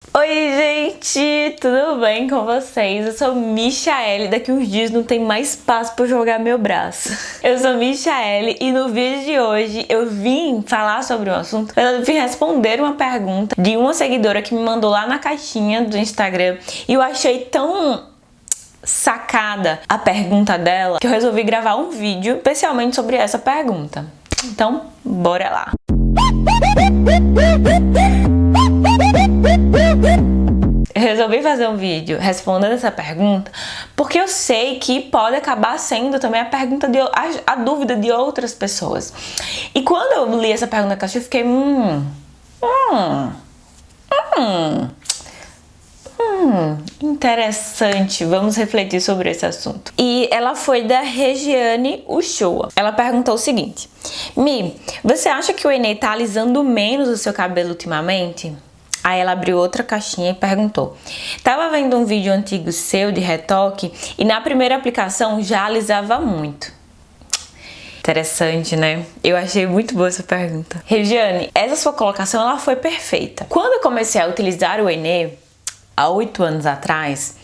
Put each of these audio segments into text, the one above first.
Oi, gente, tudo bem com vocês? Eu sou Michaele, daqui uns dias não tem mais espaço pra eu jogar meu braço. Eu sou Michaele e no vídeo de hoje eu vim falar sobre um assunto, eu vim responder uma pergunta de uma seguidora que me mandou lá na caixinha do Instagram e eu achei tão sacada a pergunta dela que eu resolvi gravar um vídeo especialmente sobre essa pergunta. Então, bora lá! Eu resolvi fazer um vídeo respondendo essa pergunta porque eu sei que pode acabar sendo também a pergunta a dúvida de outras pessoas. E quando eu li essa pergunta na caixa, eu fiquei interessante, vamos refletir sobre esse assunto. E ela foi da Regiane Uchoa. Ela perguntou o seguinte: Mi, você acha que o Enê tá alisando menos o seu cabelo ultimamente? Aí ela abriu outra caixinha e perguntou: tava vendo um vídeo antigo seu de retoque e na primeira aplicação já alisava muito. Interessante, né? Eu achei muito boa essa pergunta. Regiane, essa sua colocação ela foi perfeita. Quando eu comecei a utilizar o Enê, há 8 anos atrás,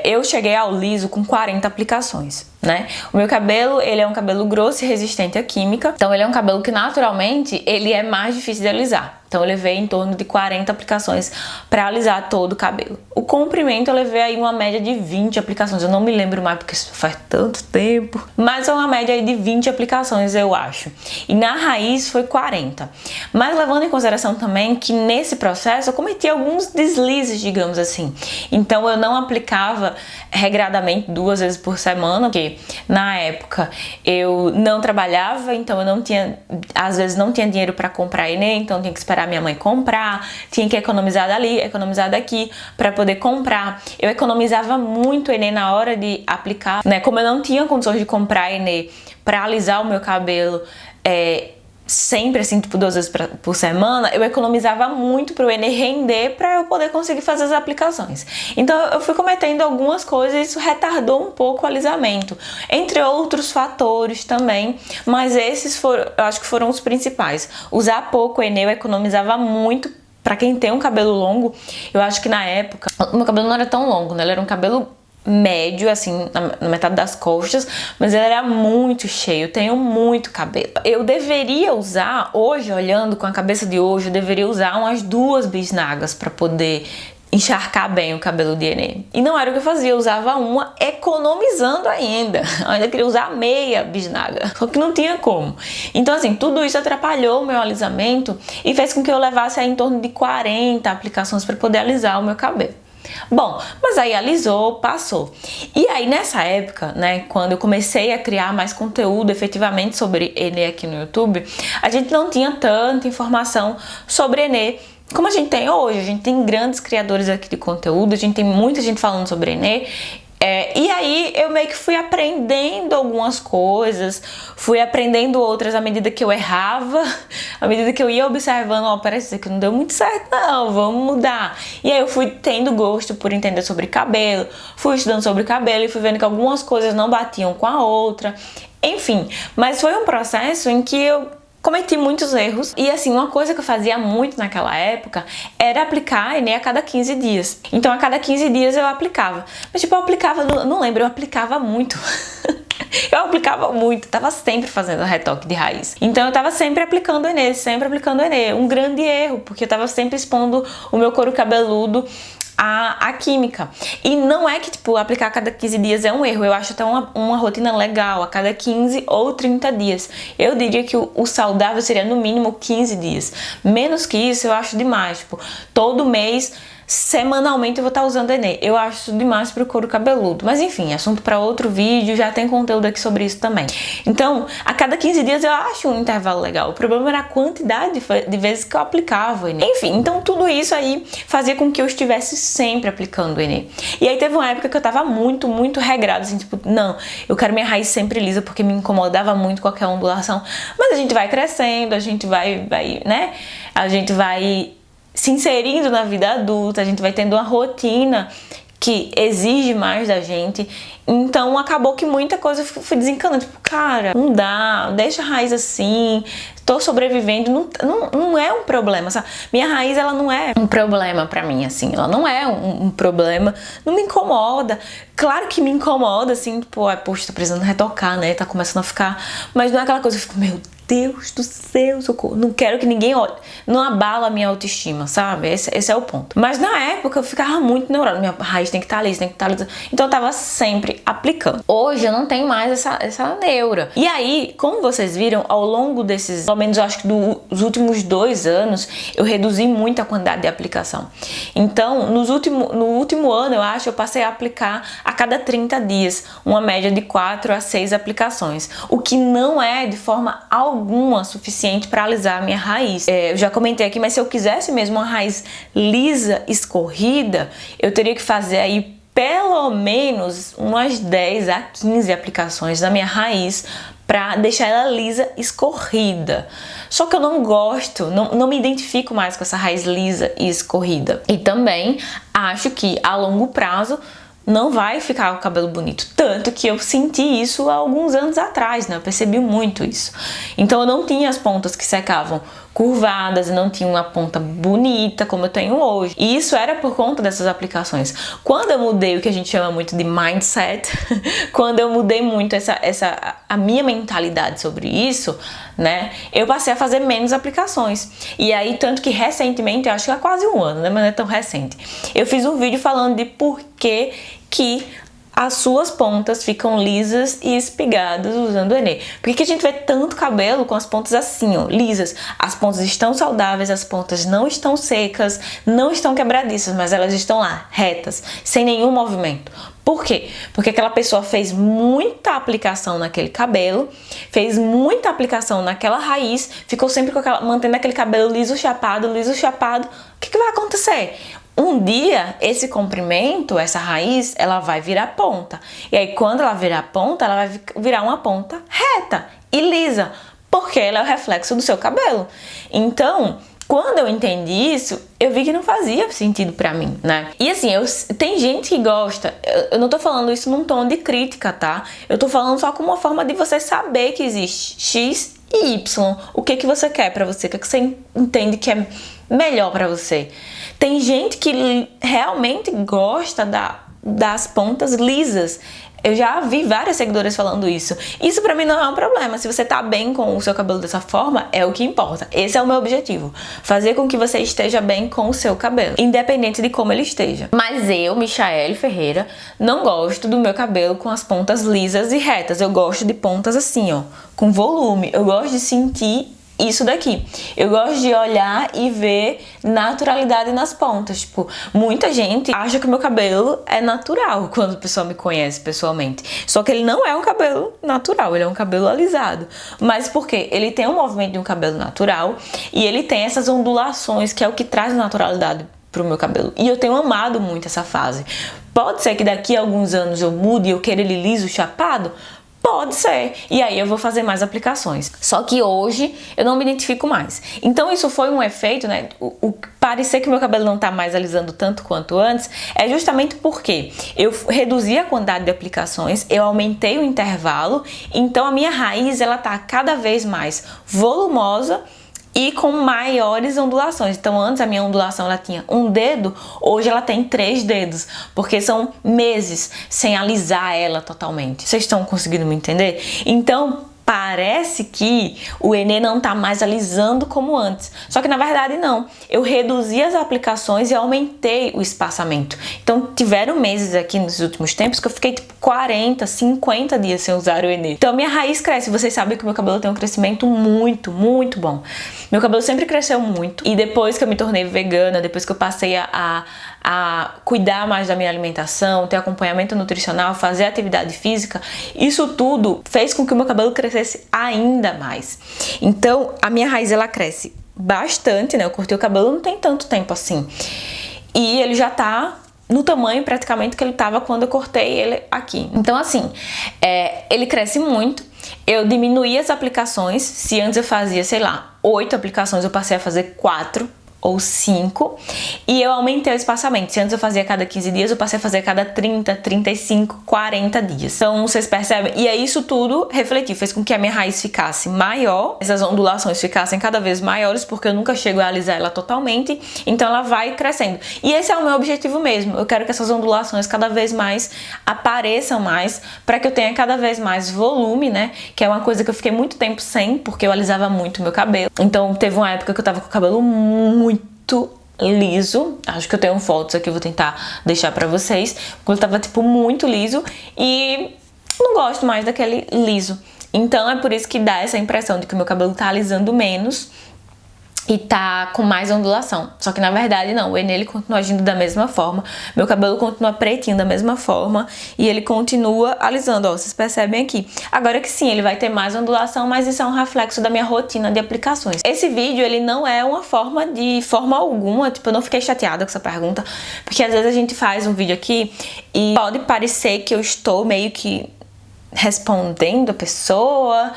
eu cheguei ao liso com 40 aplicações, né? O meu cabelo, ele é um cabelo grosso e resistente à química, então ele é um cabelo que naturalmente ele é mais difícil de alisar. Então eu levei em torno de 40 aplicações para alisar todo o cabelo. O comprimento eu levei aí uma média de 20 aplicações. Eu não me lembro mais porque isso faz tanto tempo. Mas é uma média aí de 20 aplicações, eu acho. E na raiz foi 40. Mas levando em consideração também que nesse processo eu cometi alguns deslizes, digamos assim. Então eu não aplicava regradamente 2 vezes por semana, porque na época eu não trabalhava, então eu não tinha, às vezes não tinha dinheiro para comprar Enê, então tinha que esperar minha mãe comprar, tinha que economizar dali, economizar daqui para poder comprar. Eu economizava muito Enê na hora de aplicar, né? Como eu não tinha condições de comprar Enê para alisar o meu cabelo, sempre assim, tipo 2 vezes por semana, eu economizava muito para o Enê render para eu poder conseguir fazer as aplicações. Então eu fui cometendo algumas coisas e isso retardou um pouco o alisamento, entre outros fatores também, mas esses foram, eu acho que foram os principais. Usar pouco o Enê eu economizava muito. Pra quem tem um cabelo longo, eu acho que na época, o meu cabelo não era tão longo, né? Ele era um cabelo médio, assim, na metade das costas, mas ele era muito cheio, eu tenho muito cabelo. Eu deveria usar, hoje, olhando com a cabeça de hoje, eu deveria usar umas 2 bisnagas pra poder encharcar bem o cabelo de Enê. E não era o que eu fazia, eu usava uma economizando ainda. Eu ainda queria usar meia bisnaga, só que não tinha como. Então assim, tudo isso atrapalhou o meu alisamento e fez com que eu levasse aí em torno de 40 aplicações para poder alisar o meu cabelo. Bom, mas aí alisou, passou. E aí nessa época, né, quando eu comecei a criar mais conteúdo efetivamente sobre Enê aqui no YouTube, a gente não tinha tanta informação sobre Enê como a gente tem hoje. A gente tem grandes criadores aqui de conteúdo, a gente tem muita gente falando sobre Enê. E aí eu meio que fui aprendendo algumas coisas, fui aprendendo outras à medida que eu errava, à medida que eu ia observando, ó, parece que não deu muito certo não, vamos mudar. E aí eu fui tendo gosto por entender sobre cabelo, fui estudando sobre cabelo e fui vendo que algumas coisas não batiam com a outra, enfim. Mas foi um processo em que eu cometi muitos erros e assim, uma coisa que eu fazia muito naquela época era aplicar Enê a cada 15 dias. Então a cada 15 dias eu aplicava. Mas tipo, eu aplicava, não lembro, eu aplicava muito. Eu aplicava muito, tava sempre fazendo retoque de raiz. Então eu tava sempre aplicando Enê, sempre aplicando Enê. Um grande erro, porque eu tava sempre expondo o meu couro cabeludo a química. E não é que, tipo, aplicar a cada 15 dias é um erro. Eu acho até uma rotina legal, a cada 15 ou 30 dias. Eu diria que o saudável seria no mínimo 15 dias. Menos que isso eu acho demais. Tipo, todo mês, semanalmente eu vou estar usando Enê. Eu acho isso demais pro couro cabeludo. Mas enfim, assunto para outro vídeo, já tem conteúdo aqui sobre isso também. Então, a cada 15 dias eu acho um intervalo legal. O problema era a quantidade de vezes que eu aplicava o Enê. Enfim, então tudo isso aí fazia com que eu estivesse sempre aplicando o Enê. E aí teve uma época que eu tava muito regrada, assim, tipo, não, eu quero minha raiz sempre lisa porque me incomodava muito qualquer ondulação. Mas a gente vai crescendo, a gente vai, né? A gente vai se inserindo na vida adulta, a gente vai tendo uma rotina que exige mais da gente. Então acabou que muita coisa eu fui desencanando, tipo, cara, não dá, deixa a raiz assim, tô sobrevivendo, não é um problema, sabe? Minha raiz, ela não é um problema pra mim, assim, ela não é um problema, não me incomoda. Claro que me incomoda, assim, tipo, poxa, tô precisando retocar, né, tá começando a ficar, mas não é aquela coisa que eu fico, meu Deus do céu, socorro, não quero que ninguém olhe, não abala a minha autoestima, sabe? Esse é o ponto. Mas na época eu ficava muito neurada, minha raiz tem que estar ali, tem que estar ali, então eu tava sempre aplicando. Hoje eu não tenho mais essa neura. E aí, como vocês viram, ao longo desses, pelo menos eu acho que dos últimos 2 anos, eu reduzi muito a quantidade de aplicação. Então, no último ano, eu acho, eu passei a aplicar a cada 30 dias, uma média de 4 a 6 aplicações, o que não é de forma alguma suficiente para alisar a minha raiz. Eu já comentei aqui, mas se eu quisesse mesmo uma raiz lisa, escorrida, eu teria que fazer aí pelo menos umas 10 a 15 aplicações na minha raiz para deixar ela lisa, escorrida. Só que eu não gosto, não me identifico mais com essa raiz lisa e escorrida. E também acho que a longo prazo não vai ficar com o cabelo bonito. Tanto que eu senti isso há alguns anos atrás, né? Eu percebi muito isso. Então eu não tinha as pontas que secavam curvadas, não tinha uma ponta bonita como eu tenho hoje. E isso era por conta dessas aplicações. Quando eu mudei o que a gente chama muito de mindset, quando eu mudei muito a minha mentalidade sobre isso, né? Eu passei a fazer menos aplicações. E aí, tanto que recentemente, eu acho que há quase um ano, né? Mas não é tão recente. Eu fiz um vídeo falando de por que as suas pontas ficam lisas e espigadas usando o Enê. Por que a gente vê tanto cabelo com as pontas assim, ó, lisas? As pontas estão saudáveis, as pontas não estão secas, não estão quebradiças, mas elas estão lá, retas, sem nenhum movimento. Por quê? Porque aquela pessoa fez muita aplicação naquele cabelo, fez muita aplicação naquela raiz, ficou sempre mantendo aquele cabelo liso chapado, liso chapado. O que vai acontecer? Um dia, esse comprimento, essa raiz, ela vai virar ponta. E aí, quando ela virar ponta, ela vai virar uma ponta reta e lisa, porque ela é o reflexo do seu cabelo. Então, quando eu entendi isso, eu vi que não fazia sentido pra mim, né? E assim, tem gente que gosta, eu não tô falando isso num tom de crítica, tá? Eu tô falando só como uma forma de você saber que existe X e Y. O que você quer pra você, o que você entende que é melhor pra você. Tem gente que realmente gosta das pontas lisas. Eu já vi várias seguidoras falando isso. Isso pra mim não é um problema. Se você tá bem com o seu cabelo dessa forma, é o que importa. Esse é o meu objetivo. Fazer com que você esteja bem com o seu cabelo, independente de como ele esteja. Mas eu, Michaele Ferreira, não gosto do meu cabelo com as pontas lisas e retas. Eu gosto de pontas assim, ó, com volume. Eu gosto de sentir isso daqui. Eu gosto de olhar e ver naturalidade nas pontas. Tipo, muita gente acha que o meu cabelo é natural quando a pessoa me conhece pessoalmente. Só que ele não é um cabelo natural, ele é um cabelo alisado. Mas por quê? Ele tem um movimento de um cabelo natural e ele tem essas ondulações, que é o que traz naturalidade pro meu cabelo. E eu tenho amado muito essa fase. Pode ser que daqui a alguns anos eu mude e eu queira ele liso, chapado? Pode ser. E aí eu vou fazer mais aplicações. Só que hoje eu não me identifico mais. Então isso foi um efeito, né? O parecer que meu cabelo não tá mais alisando tanto quanto antes é justamente porque eu reduzi a quantidade de aplicações, eu aumentei o intervalo, então a minha raiz ela tá cada vez mais volumosa e com maiores ondulações. Então antes a minha ondulação ela tinha um dedo, hoje ela tem 3 dedos, porque são meses sem alisar ela totalmente. Vocês estão conseguindo me entender? Então parece que o Enê não tá mais alisando como antes. Só que na verdade não. Eu reduzi as aplicações e aumentei o espaçamento. Então tiveram meses aqui nos últimos tempos que eu fiquei tipo 40, 50 dias sem usar o Enê. Então minha raiz cresce. Vocês sabem que o meu cabelo tem um crescimento muito, muito bom. Meu cabelo sempre cresceu muito. E depois que eu me tornei vegana, depois que eu passei a cuidar mais da minha alimentação, ter acompanhamento nutricional, fazer atividade física, isso tudo fez com que o meu cabelo crescesse ainda mais. Então, a minha raiz ela cresce bastante, né? Eu cortei o cabelo não tem tanto tempo assim. E ele já tá no tamanho praticamente que ele tava quando eu cortei ele aqui. Então, assim, ele cresce muito. Eu diminuí as aplicações. Se antes eu fazia, sei lá, 8 aplicações, eu passei a fazer 4. ou 5, e eu aumentei o espaçamento. Se antes eu fazia a cada 15 dias, eu passei a fazer a cada 30, 35, 40 dias. Então, vocês percebem? E aí isso tudo refletiu, fez com que a minha raiz ficasse maior, essas ondulações ficassem cada vez maiores, porque eu nunca chego a alisar ela totalmente, então ela vai crescendo. E esse é o meu objetivo mesmo, eu quero que essas ondulações cada vez mais apareçam mais, para que eu tenha cada vez mais volume, né? Que é uma coisa que eu fiquei muito tempo sem, porque eu alisava muito o meu cabelo. Então, teve uma época que eu tava com o cabelo muito liso, acho que eu tenho fotos aqui, eu vou tentar deixar pra vocês, quando tava tipo muito liso, e não gosto mais daquele liso. Então é por isso que dá essa impressão de que o meu cabelo tá alisando menos e tá com mais ondulação. Só que na verdade não, o Enê continua agindo da mesma forma, meu cabelo continua pretinho da mesma forma e ele continua alisando, ó, vocês percebem aqui. Agora que sim, ele vai ter mais ondulação, mas isso é um reflexo da minha rotina de aplicações. Esse vídeo, ele não é uma forma de forma alguma, tipo, eu não fiquei chateada com essa pergunta, porque às vezes a gente faz um vídeo aqui e pode parecer que eu estou meio que respondendo a pessoa,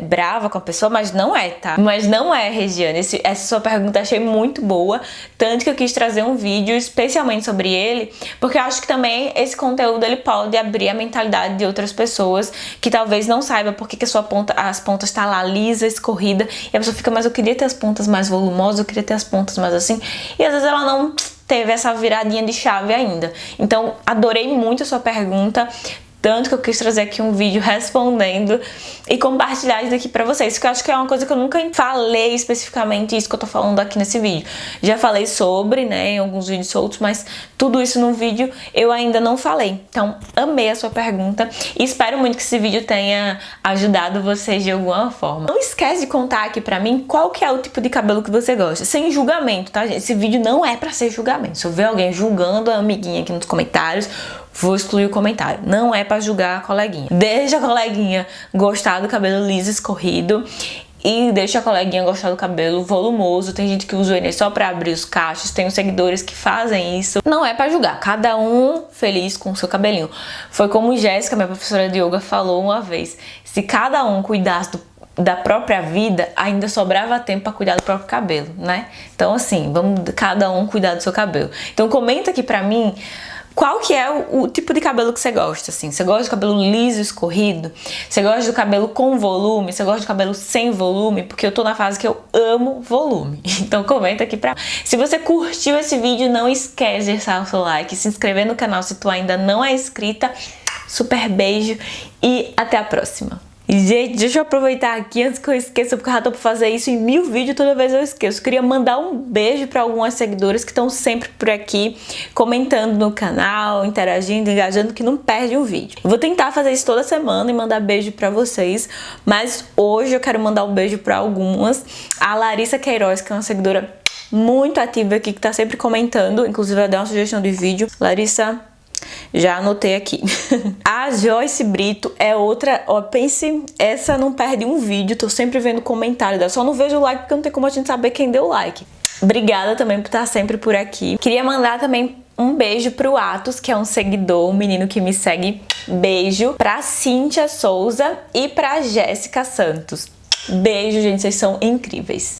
brava com a pessoa, mas não é, tá? Mas não é, Regiane. Essa sua pergunta eu achei muito boa, tanto que eu quis trazer um vídeo especialmente sobre ele, porque eu acho que também esse conteúdo ele pode abrir a mentalidade de outras pessoas que talvez não saiba por que a sua ponta, as pontas tá lá lisa, escorrida, e a pessoa fica, mas eu queria ter as pontas mais volumosas, eu queria ter as pontas mais assim, e às vezes ela não teve essa viradinha de chave ainda. Então, adorei muito a sua pergunta, tanto que eu quis trazer aqui um vídeo respondendo e compartilhar isso aqui pra vocês, porque eu acho que é uma coisa que eu nunca falei especificamente isso que eu tô falando aqui nesse vídeo. Já falei sobre, né, em alguns vídeos soltos, mas tudo isso no vídeo eu ainda não falei. Então, amei a sua pergunta e espero muito que esse vídeo tenha ajudado vocês de alguma forma. Não esquece de contar aqui pra mim qual que é o tipo de cabelo que você gosta, sem julgamento, tá, gente? Esse vídeo não é pra ser julgamento. Se eu ver alguém julgando a amiguinha aqui nos comentários, vou excluir o comentário. Não é pra julgar a coleguinha. Deixa a coleguinha gostar do cabelo liso escorrido e deixa a coleguinha gostar do cabelo volumoso. Tem gente que usa o Enê só pra abrir os cachos, tem os seguidores que fazem isso. Não é pra julgar, cada um feliz com o seu cabelinho. Foi como Jéssica, minha professora de yoga, falou uma vez: se cada um cuidasse da própria vida, ainda sobrava tempo pra cuidar do próprio cabelo, né? Então assim, vamos cada um cuidar do seu cabelo. Então comenta aqui pra mim qual que é o tipo de cabelo que você gosta, assim. Você gosta de cabelo liso, escorrido? Você gosta do cabelo com volume? Você gosta de cabelo sem volume? Porque eu tô na fase que eu amo volume. Então comenta aqui pra... Se você curtiu esse vídeo, não esquece de deixar o seu like, se inscrever no canal se tu ainda não é inscrita. Super beijo e até a próxima. E, gente, deixa eu aproveitar aqui antes que eu esqueça, porque eu já tô pra fazer isso em 1000 vídeos, toda vez eu esqueço. Queria mandar um beijo pra algumas seguidoras que estão sempre por aqui, comentando no canal, interagindo, engajando, que não perde um vídeo. Eu vou tentar fazer isso toda semana e mandar beijo pra vocês, mas hoje eu quero mandar um beijo pra algumas. A Larissa Queiroz, que é uma seguidora muito ativa aqui, que tá sempre comentando, inclusive ela deu uma sugestão de vídeo. Larissa, já anotei aqui. A Joyce Brito é outra, ó, pense, essa não perde um vídeo, tô sempre vendo comentário dela, só não vejo o like porque não tem como a gente saber quem deu o like. Obrigada também por estar sempre por aqui. Queria mandar também um beijo pro Atos, que é um seguidor, um menino que me segue. Beijo pra Cíntia Souza e pra Jéssica Santos. Beijo, gente, vocês são incríveis.